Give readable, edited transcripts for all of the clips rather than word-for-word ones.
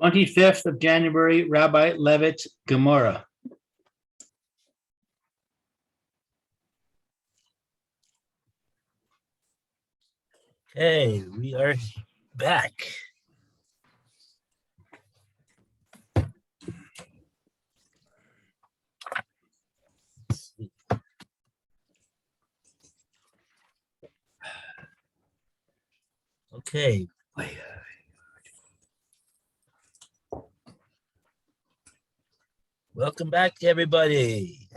25th of January, Rabbi Levitt, Gemora. Okay, we are back. Let's see. Okay. Welcome back, everybody.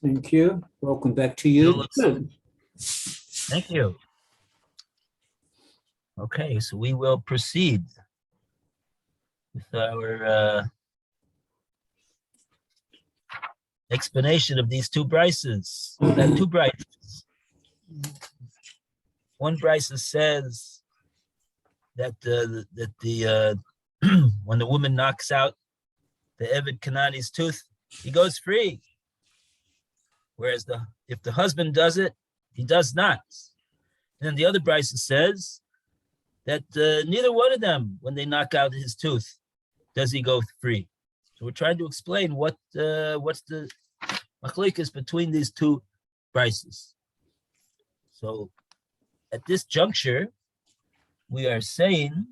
Thank you. Welcome back to you. Thank you. Okay, so we will proceed with our explanation of these two brises. That two brises. One brisa says that when the woman knocks out the Eved Kanani's tooth, he goes free. Whereas if the husband does it, he does not. And then the other brisa says that neither one of them, when they knock out his tooth, does he go free. So we're trying to explain what's the machlikas between these two brises. So at this juncture, we are saying,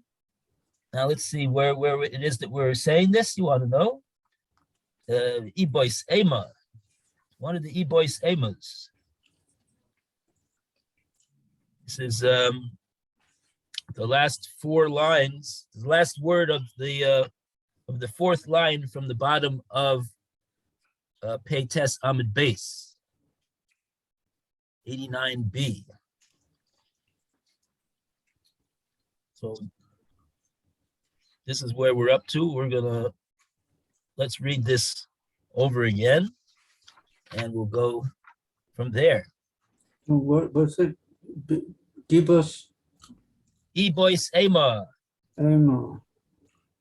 now let's see where it is that we're saying this. You want to know? Ibois Ema, one of the Ibois Emas. This is the last four lines, the last word of the fourth line from the bottom of Peites Amid Base, 89b. So this is where we're up to. Let's read this over again, and we'll go from there. What's it? Give us Ibois Ema.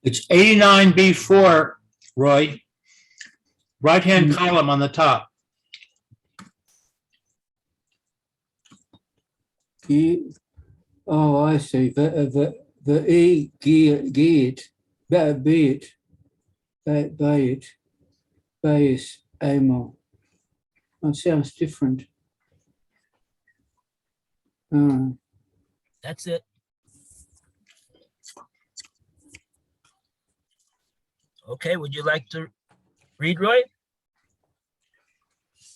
It's 89B4, Roy. Right-hand column on the top. Oh, I see. The E geared, bait, base, amo. That sounds different. That's it. Okay, would you like to read, Roy?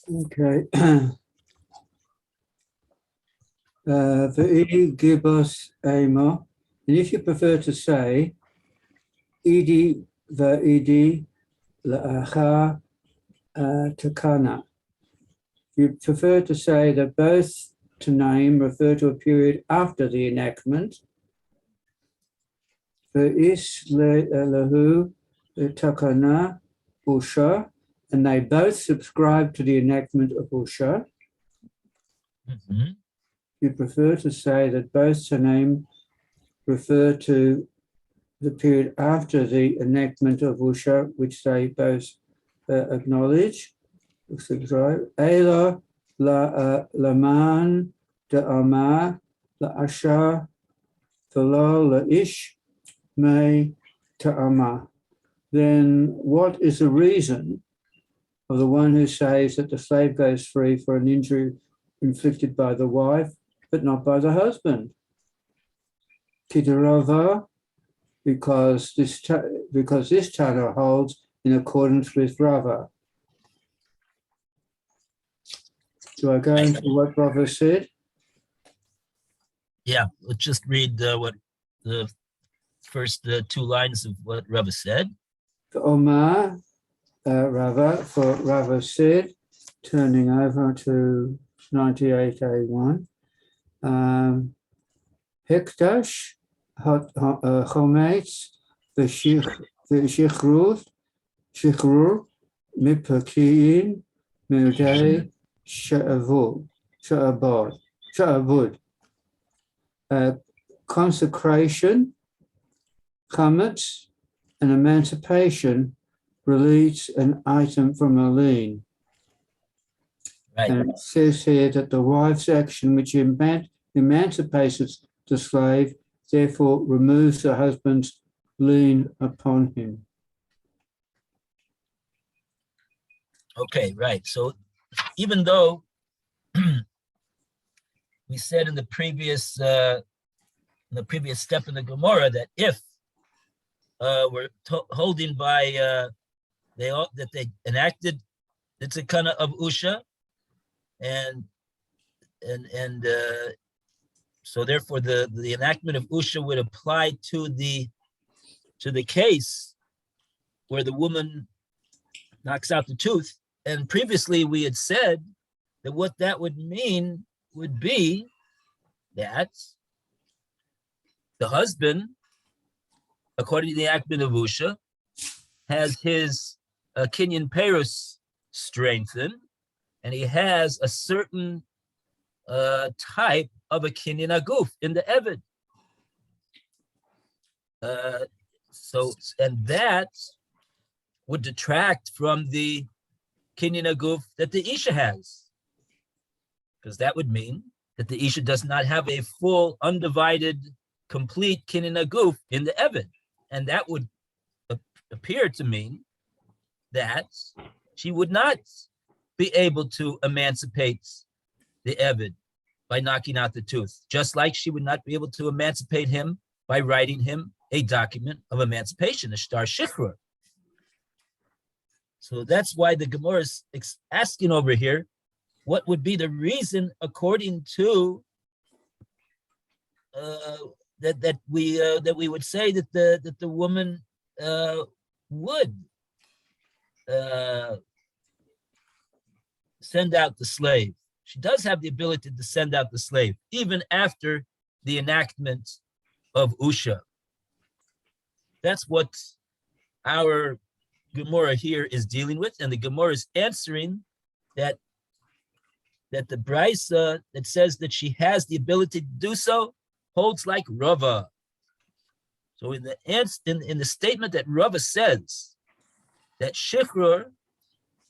Okay. The E gibos amo. And if you prefer to say idi the idi la'acha takana, you prefer to say that both to name refer to a period after the enactment. Ve'is lehu takana usha, and they both subscribe to the enactment of usha. Mm-hmm. You prefer to say that both to name refer to the period after the enactment of usha, which they both acknowledge. Ela laman de amar la asha velo la ish me ta'ama. Then what is the reason of the one who says that the slave goes free for an injury inflicted by the wife, but not by the husband? Kidarava, because this Tana holds in accordance with Rava. Do I go into what Rava said? Yeah, let's just read what the first two lines of what Rava said. For Omar, Rava, for Rava said, turning over to 98A1, Hekdash, Chometz, Shichrur, Mipakiin, Mildei, Sha'abud. Consecration, chametz, and emancipation release an item from a lien. Right. And it says here that the wife's action which emancipates the slave therefore removes the husband's lean upon him. Okay, right. So even though we said in the previous step in the Gemora that if we're holding by that they enacted the Tzikana of Usha, and so therefore the enactment of Usha would apply to the case where the woman knocks out the tooth. And previously we had said that what that would mean would be that the husband, according to the enactment of Usha, has his Kinyan Perus strengthened, and he has a certain type of a Kinyan Aguf in the Eved. And that would detract from the Kinyan Aguf that the Isha has, because that would mean that the Isha does not have a full, undivided, complete Kinyan Aguf in the Eved, and that would appear to mean that she would not be able to emancipate the Eved by knocking out the tooth, just like she would not be able to emancipate him by writing him a document of emancipation, a shtar shikhrur. So that's why the Gemara is asking over here, what would be the reason, according to that we would say that the woman would send out the slave. She does have the ability to send out the slave, even after the enactment of Usha. That's what our Gemora here is dealing with, and the Gemora is answering that the Brisa that says that she has the ability to do so holds like Rava. So in the statement that Rava says that Shichrur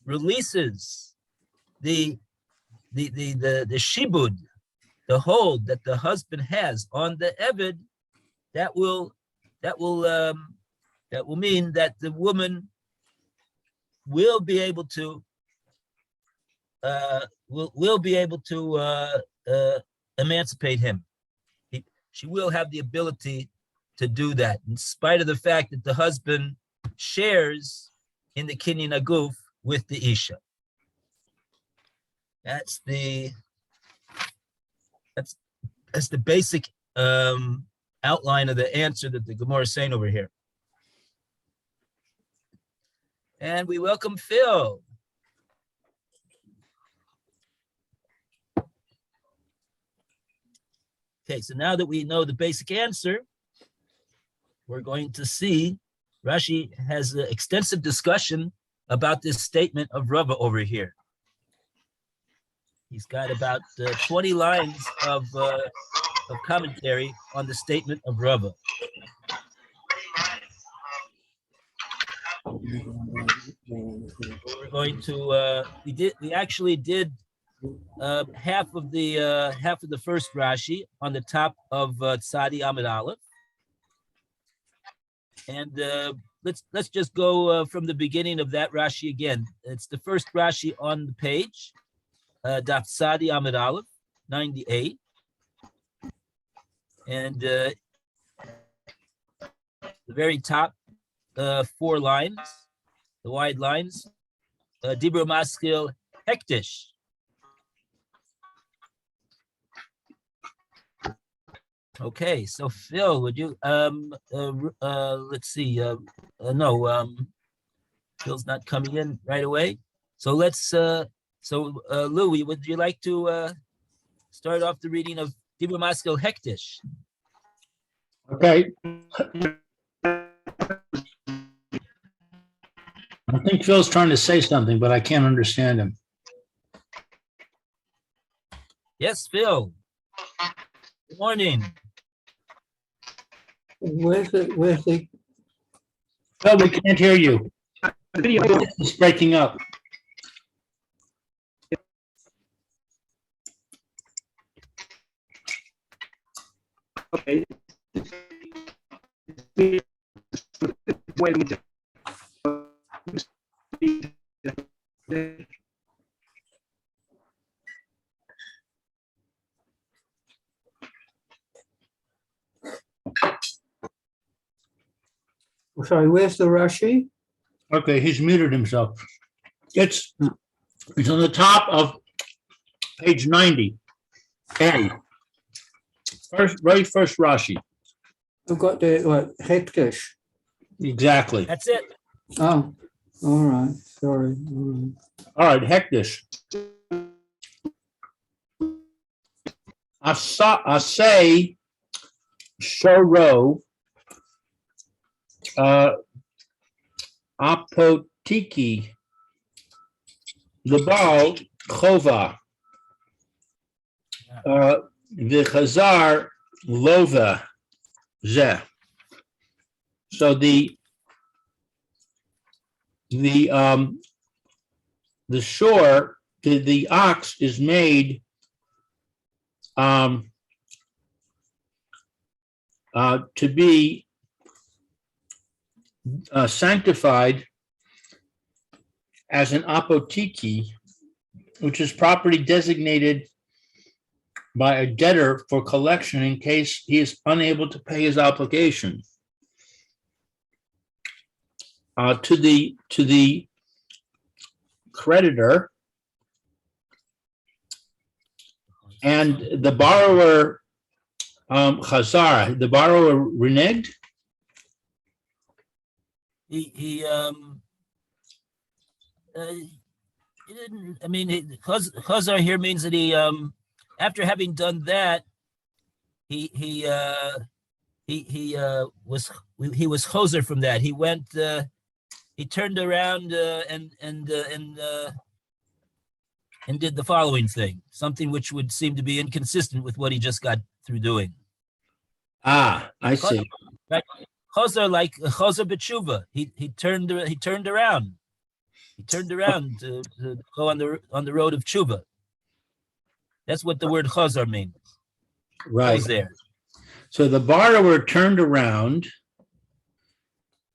releases the shibud, the hold that the husband has on the Eved, that will mean that the woman will be able to emancipate him. She will have the ability to do that, in spite of the fact that the husband shares in the Kinyan Aguf with the Isha. That's the basic outline of the answer that the Gemara is saying over here. And we welcome Phil. Okay, so now that we know the basic answer, we're going to see Rashi has an extensive discussion about this statement of Rava over here. He's got about 20 lines of commentary on the statement of Rava. We're going to we actually did half of the first Rashi on the top of Tzadi Amid Aleph, and let's just go from the beginning of that Rashi again. It's the first Rashi on the page, Daf Tzadi Amid Aleph 98, and the very top 4 lines, the wide lines, Dibur Maskil Hektish. Okay, so Phil, would you let's see, Phil's not coming in right away. So let's Louis, would you like to start off the reading of Dibur Maskil Hektish? Okay. I think Phil's trying to say something, but I can't understand him. Yes, Phil. Good morning. Where's the Phil, we can't hear you. It's breaking up. Okay. waiting to. Sorry, where's the Rashi? Okay, he's muted himself. It's on the top of page 90. A. Very first Rashi. I've got the what, Hektish. Exactly. That's it. Oh, all right. Sorry. All right. All right, Hektish. Asay Shoro Apotiki Lebal Chova Vichazar Lova Zeh. So the shore, the ox is made to be sanctified as an apotiki, which is property designated by a debtor for collection in case he is unable to pay his obligation. To the creditor, and the borrower chazar, the borrower reneged. He didn't. I mean, chazar here means that he after having done that, he was choser from that. He went. He turned around and did the following thing, something which would seem to be inconsistent with what he just got through doing. Ah, I see. Right, choser like choser b'tshuva. He turned around. He turned around to go on the road of tshuva. That's what the word choser means. Right. There. So the borrower turned around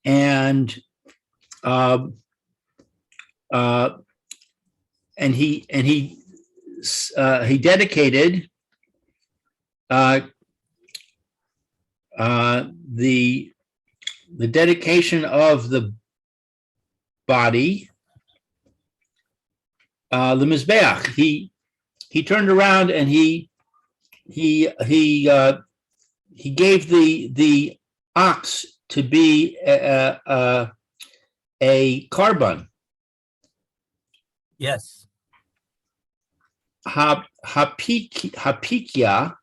and he dedicated the dedication of the body, the mizbeach. He turned around and he gave the ox to be a carbon. Yes. Hapikia.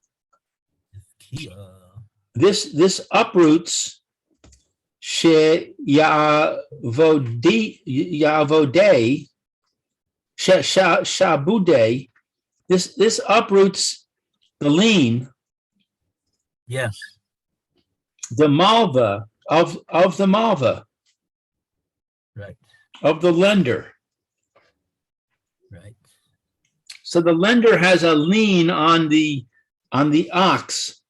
This uproots she yavodei shabudei. This uproots the lien. Yes. The malva of the malva. Right. Of the lender. Right. So the lender has a lien on the ox,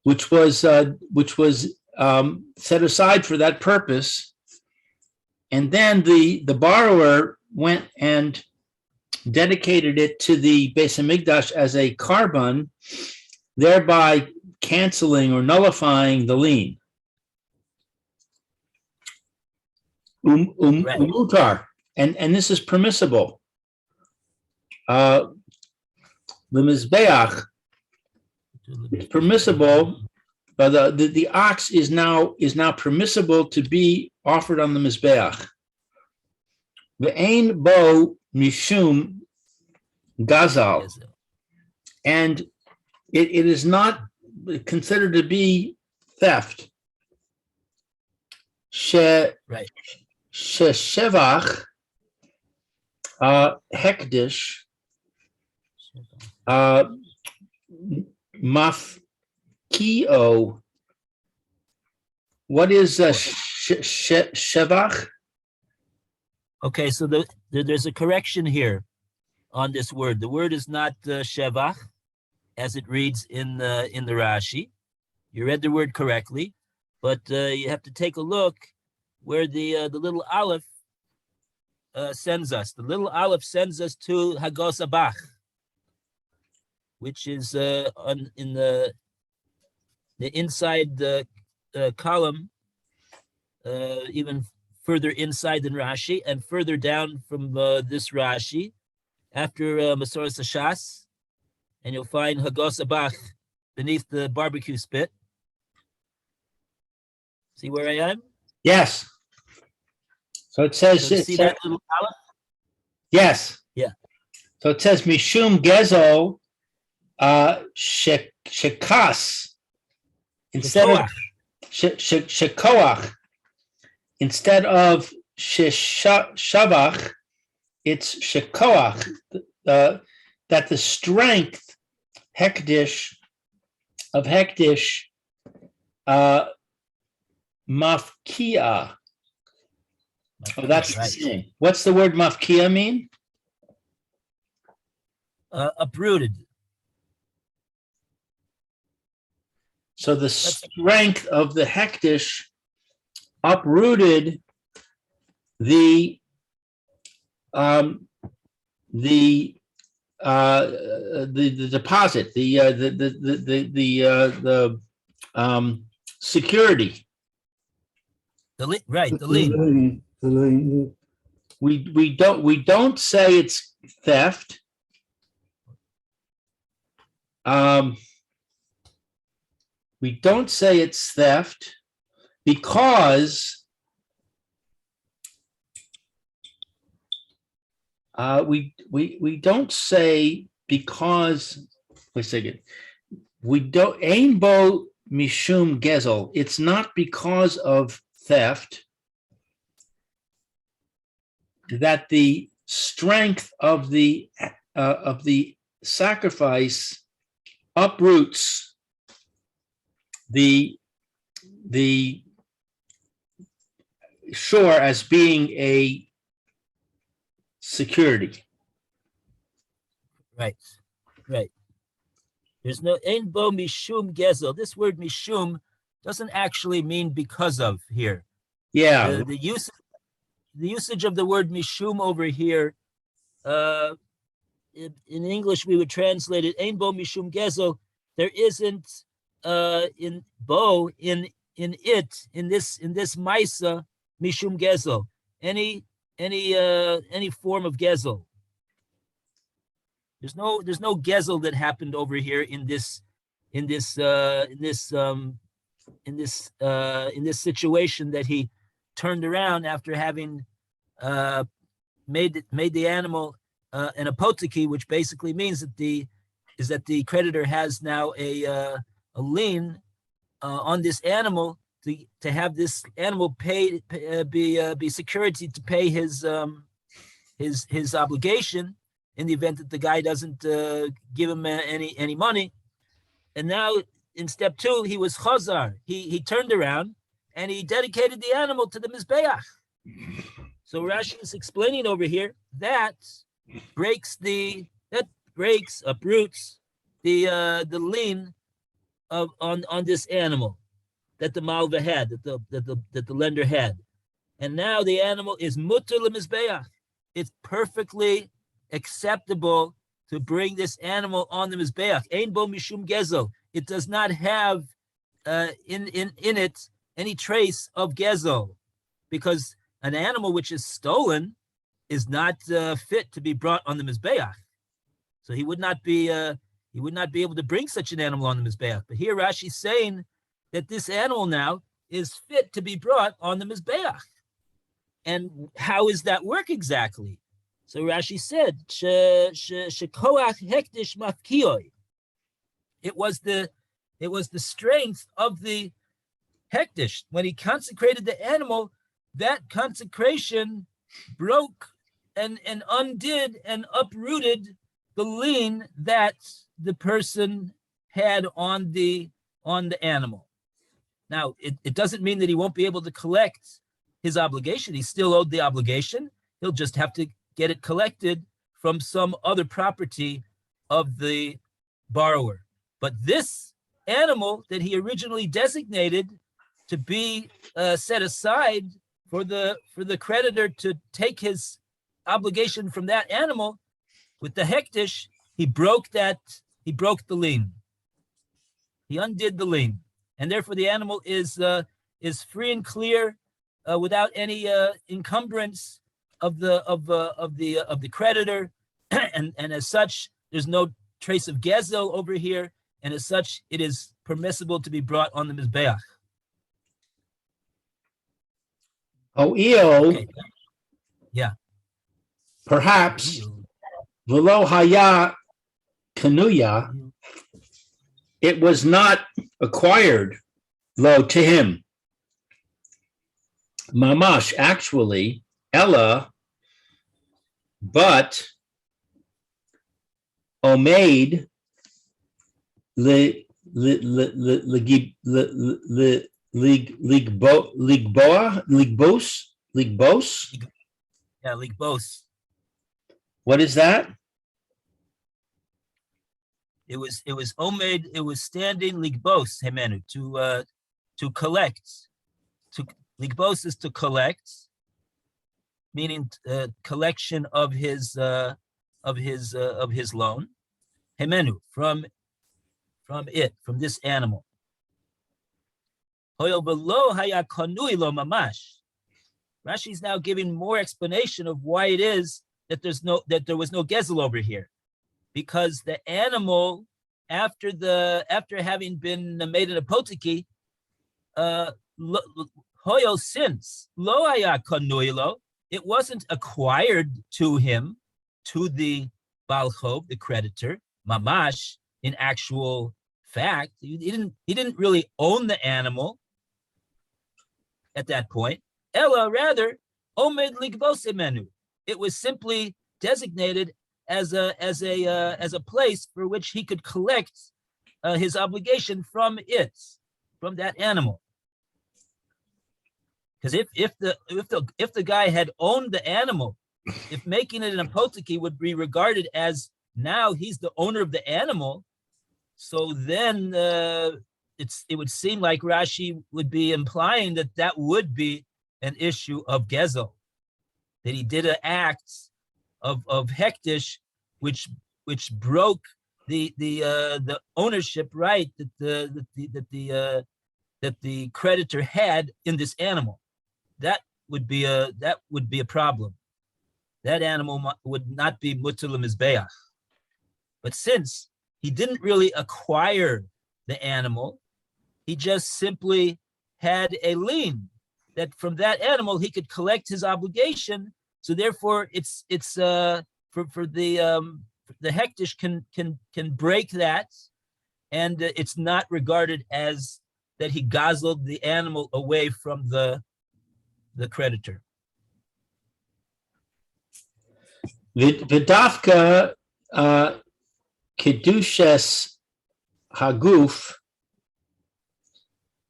which was set aside for that purpose, and then the borrower went and dedicated it to the Beis Hamikdash as a carbon, thereby canceling or nullifying the lien. Umutar, and this is permissible. The mizbeach is permissible, but the ox is now permissible to be offered on the mizbeach. Ve'ein bo mishum gazal, and it is not considered to be theft. Right. Shevach hekdish mafkio. What is shevach? Okay, so there's a correction here on this word. The word is not shevach, as it reads in the Rashi. You read the word correctly. but you have to take a look where the little aleph sends us. The little aleph sends us to Hagos Abach, which is in the inside the column, even further inside than Rashi, and further down from this Rashi, after Masoras Hashas, and you'll find Hagos Abach beneath the barbecue spit. See where I am? Yes. So it says, So see that little aleph? yes. Yeah. So it says Mishum Gezel Shekas instead of Shekoach. Instead of Shavach, it's Shekoach. That the strength Hekdish of Hekdish Mafkia. Oh, that's right. the same. What's the word Mafkia mean? Uprooted. So the strength of the Hekdish uprooted the deposit, the security. The lien. The lien. We don't say it's theft. We don't say it's theft because we don't say because, wait a second, we don't, ein bo mishum gezel, it's not because of theft that the strength of the sacrifice uproots the shore as being a security. Right. There's no ein bo mishum gezel. This word mishum doesn't actually mean because of here. Yeah. The usage of the word mishum over here, in English we would translate it ein bo mishum gezel. There isn't in bo in this Maisa mishum gezel any form of gezel. There's no gezel that happened over here in this situation that he turned around after having made the animal an apoteki, which basically means that the creditor has now a lien on this animal to have this animal paid, be security to pay his obligation in the event that the guy doesn't give him any money. And now in step 2, he was chazar. He turned around and he dedicated the animal to the mizbeach. So Rashi is explaining over here that uproots the lien on this animal that the malva had, that the lender had, and now the animal is mutter lemizbeach. It's perfectly acceptable to bring this animal on the mizbeach. Ein bo mishum gezel. It does not have in it any trace of gezel, because an animal which is stolen is not fit to be brought on the mizbeach. So he would not be able to bring such an animal on the mizbeach. But here Rashi's saying that this animal now is fit to be brought on the mizbeach. And how does that work exactly? So Rashi said, "Shekoach hekdish mafkioi." It was the strength of the hekdish when he consecrated the animal. That consecration broke and undid and uprooted the lien that the person had on the animal. Now, it doesn't mean that he won't be able to collect his obligation. He's still owed the obligation. He'll just have to get it collected from some other property of the borrower. But this animal that he originally designated to be set aside for the creditor to take his obligation from that animal. With the hektish, he broke the lien. He undid the lien, and therefore the animal is free and clear, without any encumbrance of the creditor, and as such, there's no trace of gezel over here, and as such, it is permissible to be brought on the mizbeach. O'Eel, Yeah. perhaps, velo haya kanuya, it was not acquired, lo, to him. Mamash, actually, Ella, but Omaid Ligbos. Yeah, ligbos. What is that? It was omed. It was standing ligbos hemenu to collect. To ligbos is to collect, meaning collection of his loan. Hemenu, from this animal. Rashi is now giving more explanation of why it is that there was no gezel over here, because the animal, after having been made in a potiki, hoyo, since lo haya kanuilo, it wasn't acquired to him, to the balchov, the creditor, mamash, in actual fact. He didn't really own the animal at that point. Ella, rather, omed ligbos emenu. It was simply designated as a place for which he could collect his obligation from that animal. Because if the guy had owned the animal, if making it an apotiki would be regarded as now he's the owner of the animal, so then it would seem like Rashi would be implying that would be an issue of gezel, that he did an act of hektish, which broke the ownership right that the creditor had in this animal. That would be a problem. That animal would not be mutar l'mizbeach. But since he didn't really acquire the animal, he just simply had a lien that from that animal he could collect his obligation. So therefore, it's for the hektish can break that, and it's not regarded as that he guzzled the animal away from the creditor. Vidavka kedushes haguf,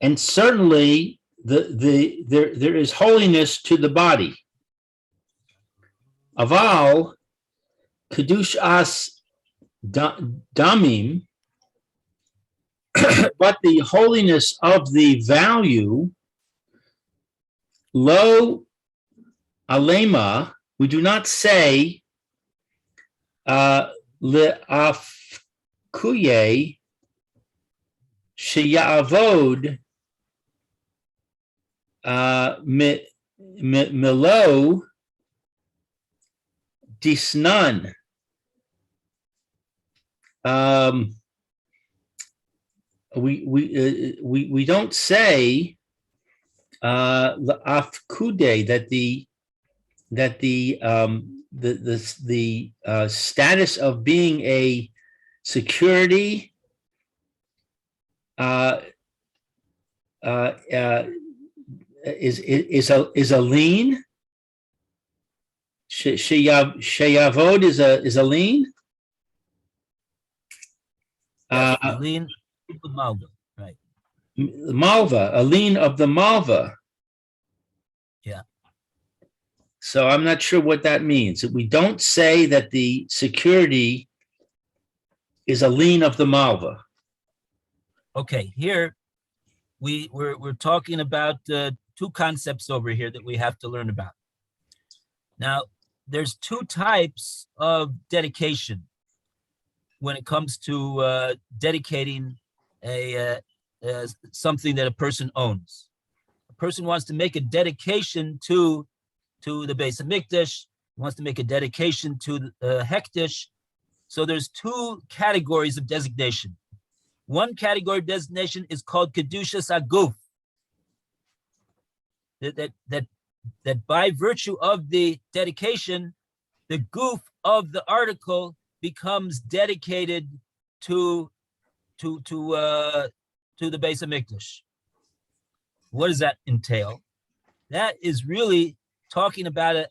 and certainly there is holiness to the body. Aval kedushas damim, but the holiness of the value, lo alema, we do not say le'afkuye sheyavod milo disnan. We don't say le'afkude, that the status of being a security is a lien. Sheyavod is a lien. Lien of the malva, right? Malva, a lien of the malva. Yeah. So I'm not sure what that means. We don't say that the security is a lien of the malva. Okay, here we're talking about two concepts over here that we have to learn about. Now, there's two types of dedication when it comes to dedicating something that a person owns. A person wants to make a dedication to the Beis Hamikdash, wants to make a dedication to Hektish. So there's two categories of designation. One category of designation is called Kedushas Aguf. That by virtue of the dedication, the goof of the article becomes dedicated to the Beis Hamikdash. What does that entail? That is really talking about a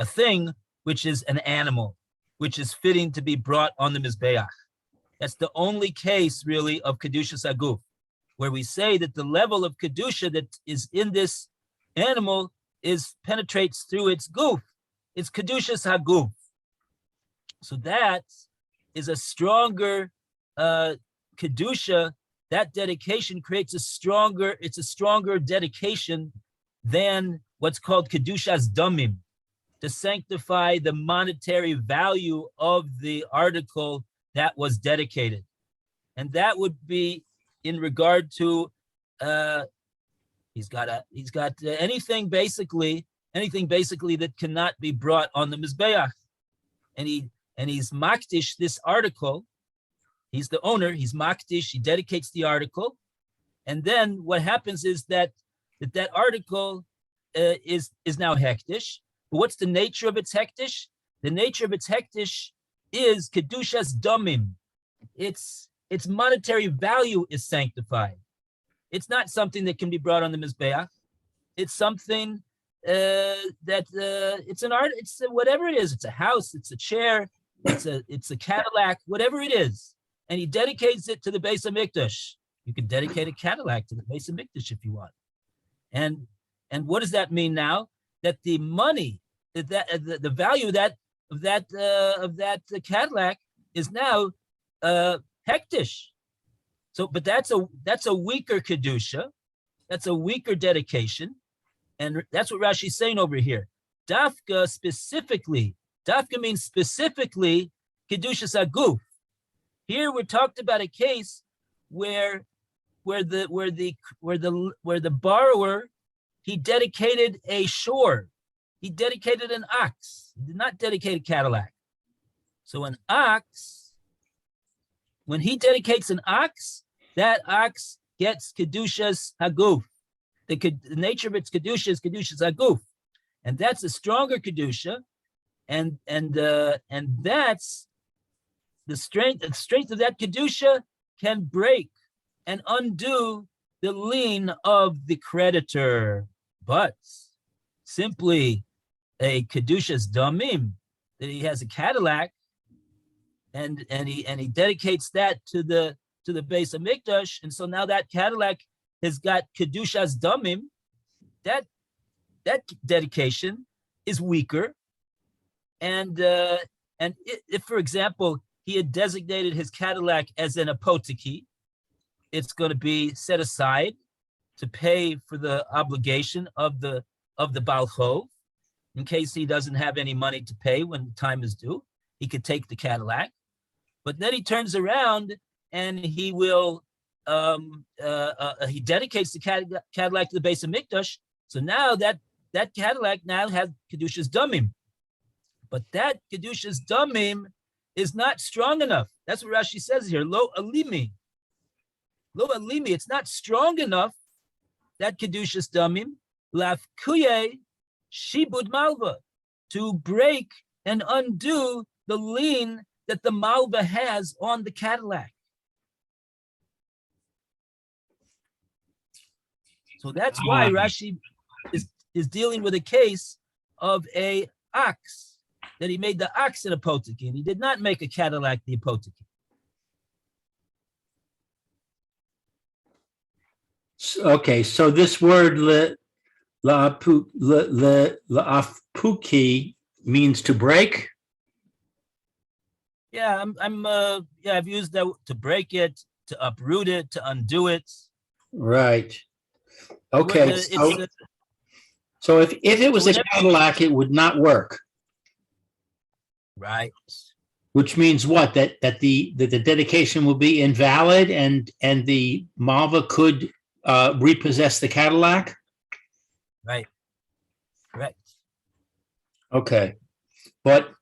thing which is an animal, which is fitting to be brought on the Mizbeach. That's the only case really of Kedushas Aguf, where we say that the level of Kedusha that is in this animal penetrates through its goof. It's Kedushas Haguf. So that is a stronger Kedusha. That dedication creates a stronger dedication than what's called Kedushas Damim, to sanctify the monetary value of the article that was dedicated. And that would be in regard to he's got anything basically that cannot be brought on the Mizbeach. And he's makdish this article. He's the owner, he's makdish, he dedicates the article. And then what happens is that article is now hektish. But what's the nature of its hektish? The nature of its hektish is kedushas damim. Its monetary value is sanctified. It's not something that can be brought on the Mizbeach. It's something it's an art, it's whatever it is. It's a house, it's a chair, it's a Cadillac, whatever it is. And he dedicates it to the Beis Hamikdash. You can dedicate a Cadillac to the Beis Hamikdash if you want. And what does that mean now? That the money, the value of that Cadillac is now hektish. So, but that's a weaker kedusha, that's a weaker dedication, and that's what Rashi's saying over here. Dafka means specifically kedushas aguf. Here we're talked about a case where the borrower, he dedicated a shore, he dedicated an ox. He did not dedicate a Cadillac. So an ox, when he dedicates an ox, that ox gets kedushas haguf. The nature of its kedusha is kedushas haguf, and that's a stronger kedusha, and that's the strength. The strength of that kedusha can break and undo the lien of the creditor. But simply a kedushas damim, that he has a Cadillac, and he dedicates that to the Beis Hamikdash, and so now that Cadillac has got kedushas damim. That dedication is weaker, and if, for example, he had designated his Cadillac as an apoteki, it's going to be set aside to pay for the obligation of the Baal Chov, in case he doesn't have any money to pay when time is due. He could take the Cadillac, but then he turns around and he will he dedicates the Cadillac to the Beis Hamikdash. So now that Cadillac now has kedushas damim, but that kedushas damim is not strong enough. That's what Rashi says here. Lo alimi. It's not strong enough, that kedushas damim, lafkuye shibud malva, to break and undo the lien that the malva has on the Cadillac. So that's why Rashi is dealing with a case of a ox, that he made the ox an apoteki, and he did not make a Cadillac the apoteki. Okay, so this word la'afpuki means to break? Yeah, I've used that to break it, to uproot it, to undo it. Right. Okay. So if it was a whenever- Cadillac, it would not work. Right. Which means what? That the dedication will be invalid, and the Malva could repossess the Cadillac. Right. Correct. Okay, but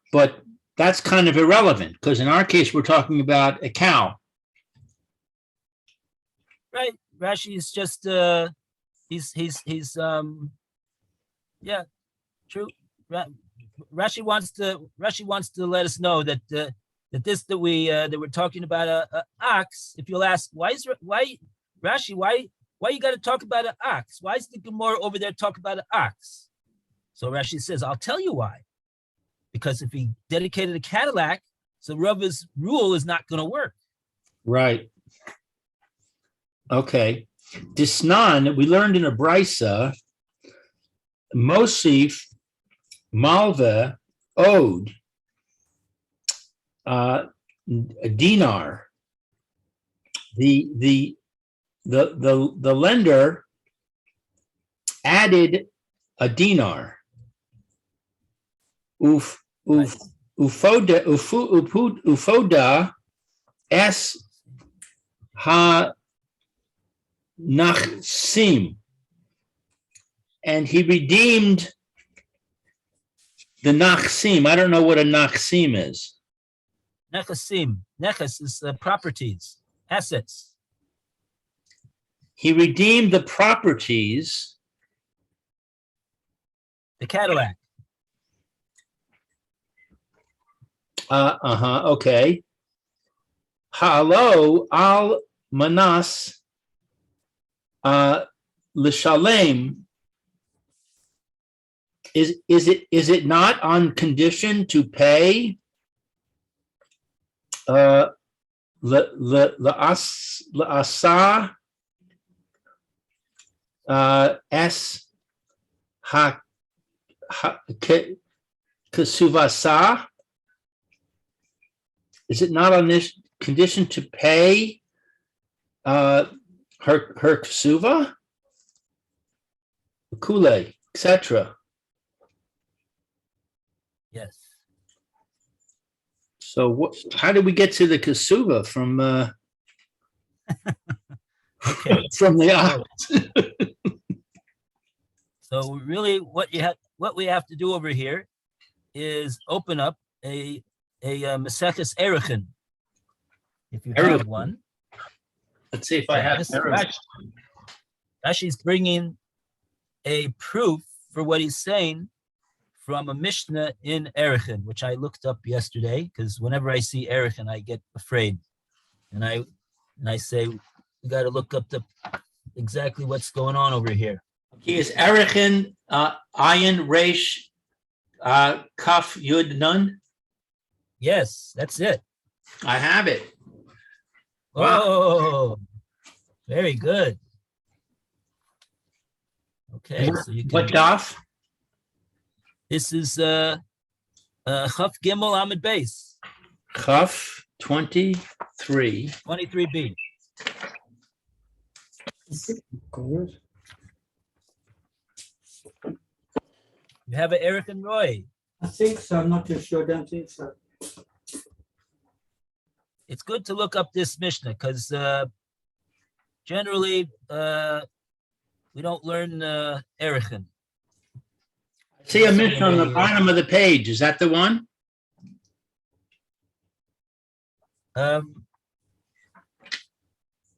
that's kind of irrelevant because in our case we're talking about a cow. Right. Rashi is just he's yeah, true. Rashi wants to let us know that that we're talking about a ox. If you'll ask, why Rashi, why you got to talk about an ox? Why is the Gemora over there talk about an ox? So Rashi says, I'll tell you why. Because if he dedicated a Cadillac, so Rava's rule is not going to work. Right. Okay. Disnan, we learned in a brisa, Mosif Malva owed a dinar. The lender added a dinar. Ufoda es ha nachsim, and he redeemed the nachsim. I don't know what a nachsim is. Nechasim. Nechas is properties, assets. He redeemed the properties. The Cadillac. Okay. Halo al manas l'shalem. Is it not on condition to pay l'asa es ha kesuvasa? Is it not on this condition to pay her kesuva, kule, etc.? Yes. So how did we get to the kesuva from Okay. from the ox? So really, what we have to do over here is open up a Maseches Erechin, if you have one. Let's see if I have. Rashi's bringing a proof for what he's saying from a Mishnah in Erechin, which I looked up yesterday, because whenever I see Erechin, I get afraid, and I say we got to look up exactly what's going on over here. He is Erechin Ayin Reish Kaf Yud Nun. Yes, that's it. I have it. Oh, very good. Okay, so you can. What daf? This is Chaf Gimel Amid Base. Chaf 23. 23b. Good. You have an Eric and Roy. I think so. I'm not too sure. I don't think so. It's good to look up this Mishnah because generally we don't learn Erechin. See a Mishnah on the bottom of the page. Is that the one?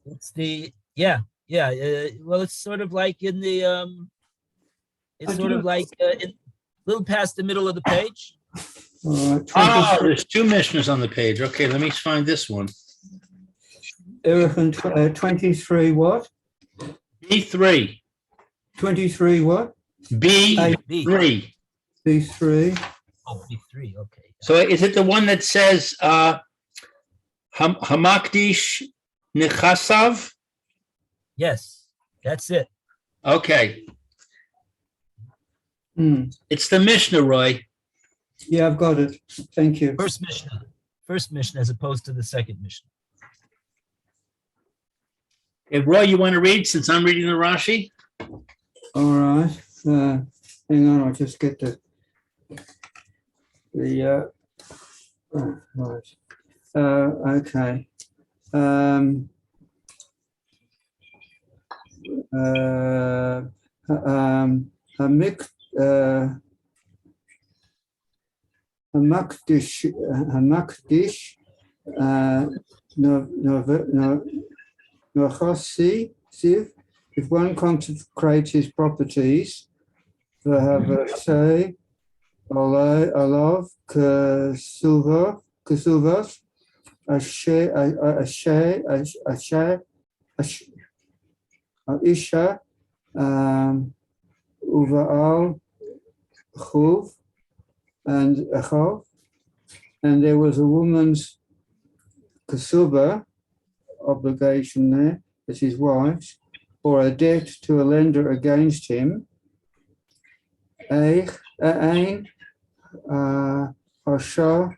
It's the well, it's sort of like in the it's sort of like in a little past the middle of the page. Oh, there's two Mishnahs on the page. Okay, let me find this one. Erechin 23 what? B3. 23 what? B3. B3. Oh, B3. Okay. So is it the one that says Hamakdish Nechasav? Yes, that's it. Okay. It's the Mishnah, Roy. Yeah, I've got it. Thank you. First Mishnah. first Mishnah as opposed to the second Mishnah. Okay, Roy, you want to read since I'm reading the Rashi? All right. Hang on, I'll just get the right. Okay. Hamakdish Nochosi Siv, if one consecrates his properties, Vahavasei Alav Kesuvas Isha Uvaal Chuv and Achov, and there was a woman's Kesuba obligation there, as his wife's, or a debt to a lender against him. Ein Hasha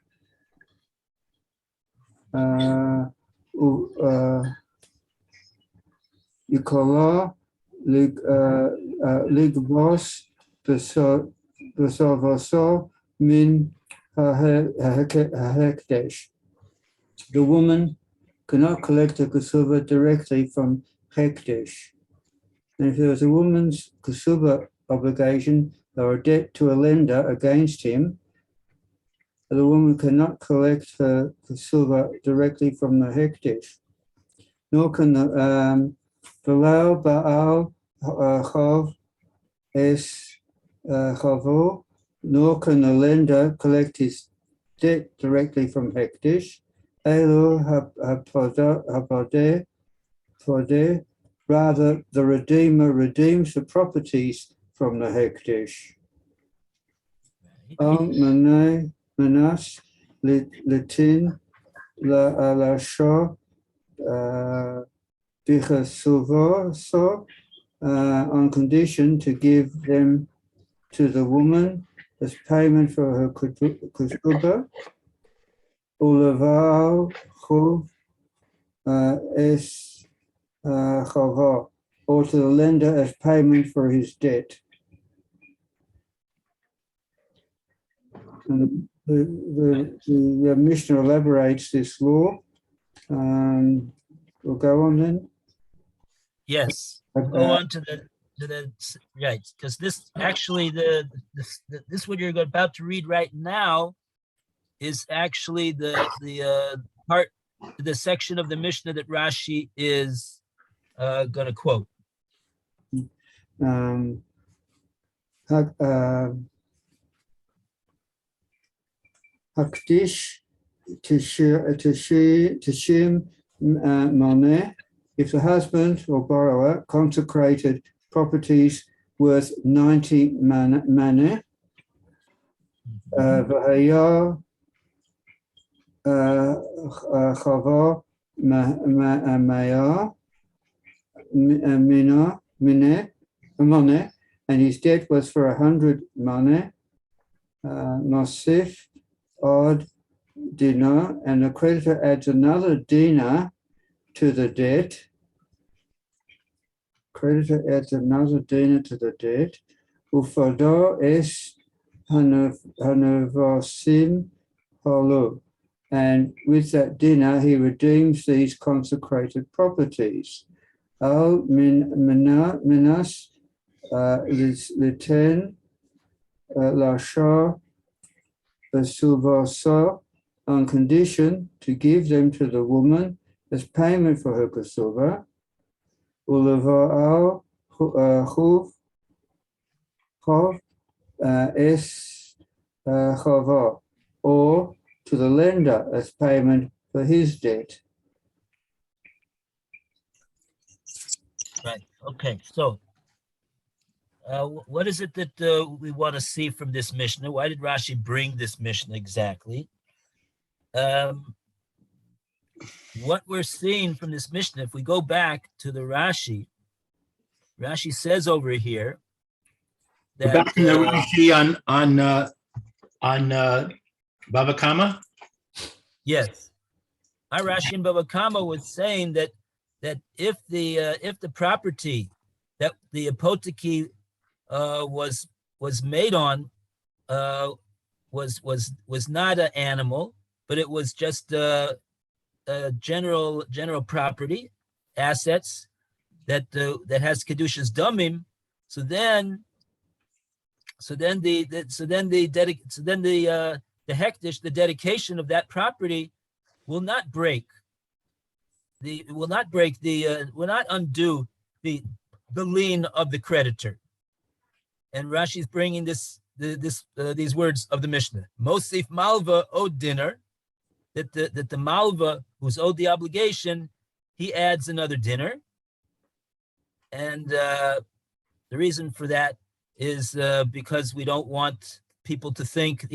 Yikola Ligbos Besovaso Min Hahekdesh. The woman cannot collect a kesuba directly from Hekdesh. And if there was a woman's kesuba obligation or a debt to a lender against him, the woman cannot collect her kesuba directly from the Hekdesh. Nor can the Velal Baal Chov Es Chavo, nor can the lender collect his debt directly from Hekdesh. Elo Hapodeh, rather the Redeemer redeems the properties from the Hekdesh. Al Manas Litin La Alasho Bichasuvo, on condition to give them to the woman as payment for her kutuba. Uleval Chuv Es Chava, or to the lender as payment for his debt. And the Mishnah elaborates this law. We'll go on then. Yes, go on to the right, because this actually this what you're about to read right now is actually the part, the section of the Mishnah that Rashi is going to quote. Hakdish Tishim Moneh, if the husband or borrower consecrated properties worth 90 maneh, V'haya Chava Maya Moneh, and his debt was for 100 maneh, Nosif odd dinar, and the creditor adds another dinar to the debt. Creditor adds another dinar to the debt. Ufado es hanavasim halu, and with that dinar he redeems these consecrated properties. Al minas liten lashar Besuvasa, on condition to give them to the woman as payment for her kesuba. Uleva'al chuv es chava, or to the lender as payment for his debt. Right. Okay. So, what is it that we want to see from this Mishnah? Why did Rashi bring this Mishnah exactly? What we're seeing from this Mishnah, if we go back to the Rashi says over here that Back in the Rashi on Bava Kama. Yes. Our Rashi and Bava Kama was saying that if the property that the apoteki was made on was not an animal, but it was just a general property, assets that has kedushas damim. So then the hektish, the dedication of that property, will not undo the lien of the creditor. And Rashi is bringing these words of the Mishnah. Mosif malva owed dinner, that the malva who's owed the obligation, he adds another dinner. And the reason for that is because we don't want people to think,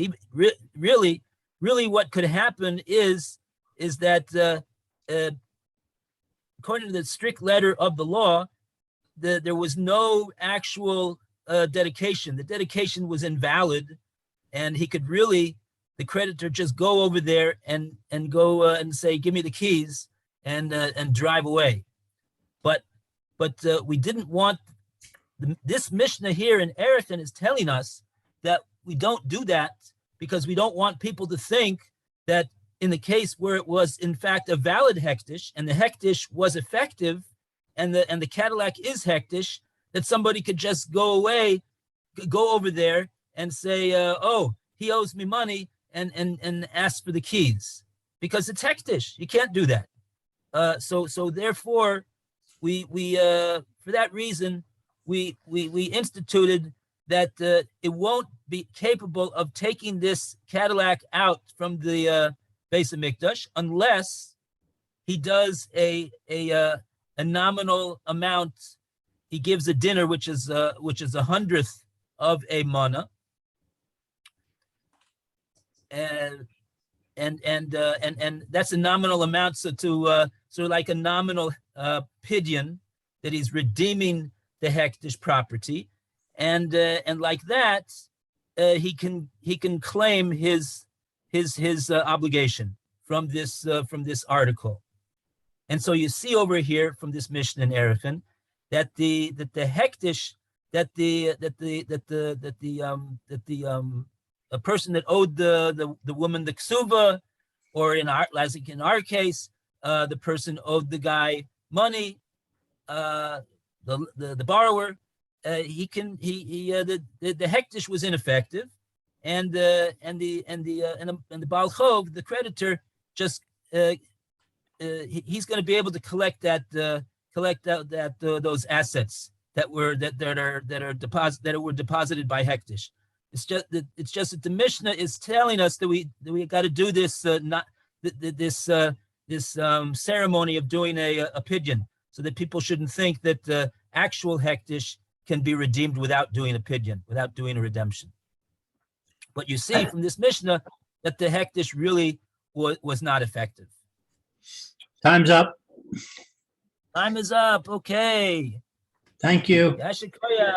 really what could happen is that according to the strict letter of the law, there was no actual dedication. The dedication was invalid, and he could really, the creditor, just go over there and go and say, "Give me the keys," and drive away. But we didn't want this Mishnah here in Erethen is telling us that we don't do that, because we don't want people to think that in the case where it was in fact a valid hektish and the hektish was effective and the Cadillac is hektish, that somebody could just go over there and say, "Oh, he owes me money," and ask for the keys, because it's hektish. You can't do that. So therefore, we for that reason we instituted that it won't be capable of taking this Cadillac out from the Beis Hamikdash unless he does a nominal amount. He gives a dinner which is 100th of a mana, and that's a nominal amount. So like a nominal pidyon, that he's redeeming the hektish property, and like that, he can claim his obligation from this article. And so you see over here from this Mishnah in Erechim that the hektish, a person that owed the woman the ksuva, or in our case, the person owed the guy money, the borrower, the hektish was ineffective, and the Baal Chov, the creditor, just he's going to be able to collect those assets that were deposited by hektish. It's just that the Mishnah is telling us that we got to do this ceremony of doing a pidyon, so that people shouldn't think that the actual hektish can be redeemed without doing a pidyon, without doing a redemption. But you see from this Mishnah that the hektish really was not effective. Time's up. Time is up. Okay. Thank you. Yashikoya.